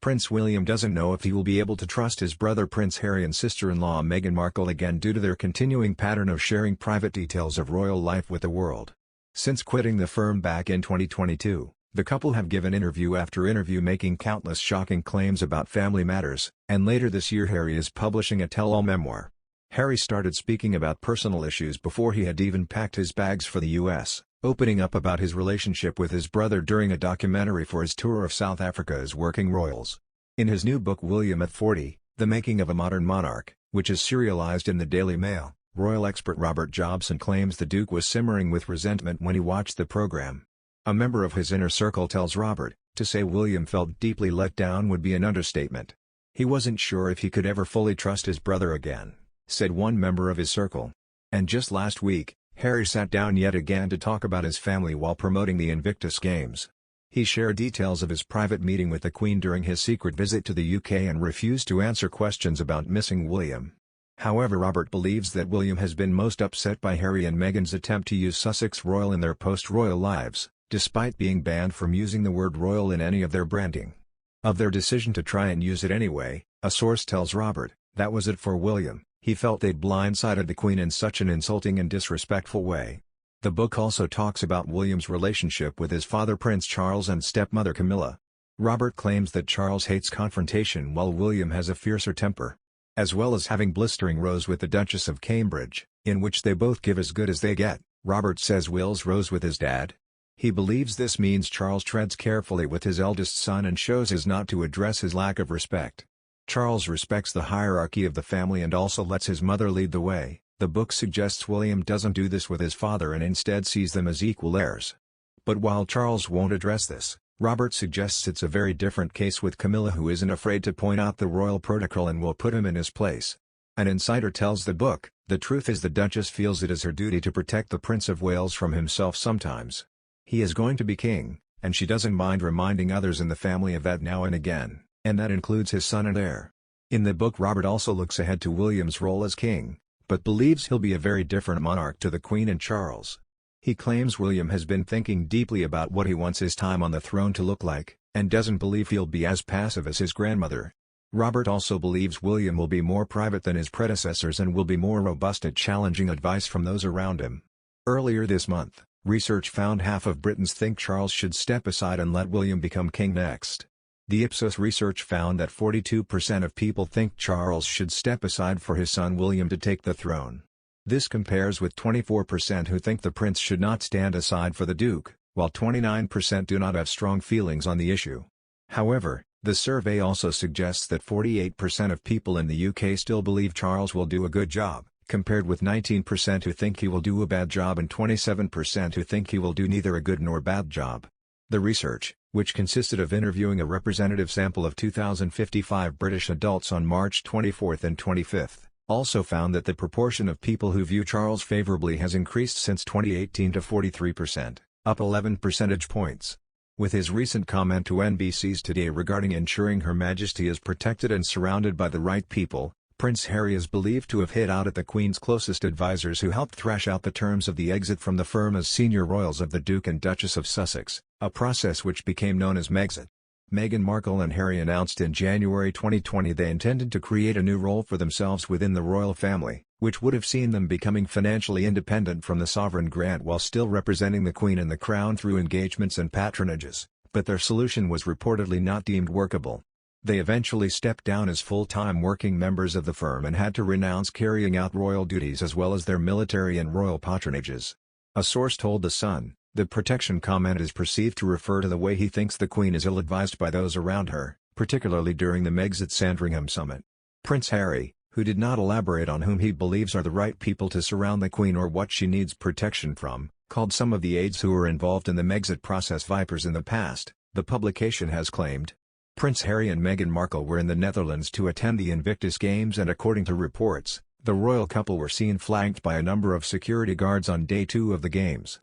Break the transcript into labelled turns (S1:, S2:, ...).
S1: Prince William doesn't know if he will be able to trust his brother Prince Harry and sister-in-law Meghan Markle again due to their continuing pattern of sharing private details of royal life with the world. Since quitting the firm back in 2022, the couple have given interview after interview making countless shocking claims about family matters, and later this year Harry is publishing a tell-all memoir. Harry started speaking about personal issues before he had even packed his bags for the US, opening up about his relationship with his brother during a documentary for his tour of South Africa's working royals. In his new book William at 40, The Making of a Modern Monarch, which is serialized in the Daily Mail, royal expert Robert Jobson claims the Duke was simmering with resentment when he watched the program. A member of his inner circle tells Robert, to say William felt deeply let down would be an understatement. He wasn't sure if he could ever fully trust his brother again, said one member of his circle. And just last week, Harry sat down yet again to talk about his family while promoting the Invictus Games. He shared details of his private meeting with the Queen during his secret visit to the UK and refused to answer questions about missing William. However, Robert believes that William has been most upset by Harry and Meghan's attempt to use Sussex royal in their post-royal lives, despite being banned from using the word royal in any of their branding. Of their decision to try and use it anyway, a source tells Robert, that was it for William. He felt they'd blindsided the Queen in such an insulting and disrespectful way. The book also talks about William's relationship with his father Prince Charles and stepmother Camilla. Robert claims that Charles hates confrontation while William has a fiercer temper. As well as having blistering rows with the Duchess of Cambridge, in which they both give as good as they get, Robert says Will's rows with his dad. He believes this means Charles treads carefully with his eldest son and shows his not to address his lack of respect. Charles respects the hierarchy of the family and also lets his mother lead the way. The book suggests William doesn't do this with his father and instead sees them as equal heirs. But while Charles won't address this, Robert suggests it's a very different case with Camilla, who isn't afraid to point out the royal protocol and will put him in his place. An insider tells the book, the truth is the Duchess feels it is her duty to protect the Prince of Wales from himself sometimes. He is going to be king, and she doesn't mind reminding others in the family of that now and again, and that includes his son and heir. In the book Robert also looks ahead to William's role as king, but believes he'll be a very different monarch to the Queen and Charles. He claims William has been thinking deeply about what he wants his time on the throne to look like, and doesn't believe he'll be as passive as his grandmother. Robert also believes William will be more private than his predecessors and will be more robust at challenging advice from those around him. Earlier this month, research found half of Britons think Charles should step aside and let William become king next. The Ipsos research found that 42% of people think Charles should step aside for his son William to take the throne. This compares with 24% who think the prince should not stand aside for the Duke, while 29% do not have strong feelings on the issue. However, the survey also suggests that 48% of people in the UK still believe Charles will do a good job, compared with 19% who think he will do a bad job and 27% who think he will do neither a good nor bad job. The research, which consisted of interviewing a representative sample of 2,055 British adults on March 24 and 25, also found that the proportion of people who view Charles favourably has increased since 2018 to 43%, up 11 percentage points. With his recent comment to NBC's Today regarding ensuring Her Majesty is protected and surrounded by the right people, Prince Harry is believed to have hit out at the Queen's closest advisors who helped thrash out the terms of the exit from the firm as senior royals of the Duke and Duchess of Sussex, a process which became known as Megxit. Meghan Markle and Harry announced in January 2020 they intended to create a new role for themselves within the royal family, which would have seen them becoming financially independent from the sovereign grant while still representing the Queen and the Crown through engagements and patronages, but their solution was reportedly not deemed workable. They eventually stepped down as full-time working members of the firm and had to renounce carrying out royal duties as well as their military and royal patronages. A source told The Sun, the protection comment is perceived to refer to the way he thinks the Queen is ill-advised by those around her, particularly during the Megxit Sandringham summit. Prince Harry, who did not elaborate on whom he believes are the right people to surround the Queen or what she needs protection from, called some of the aides who were involved in the Megxit process vipers in the past, the publication has claimed. Prince Harry and Meghan Markle were in the Netherlands to attend the Invictus Games, and according to reports, the royal couple were seen flanked by a number of security guards on day 2 of the games.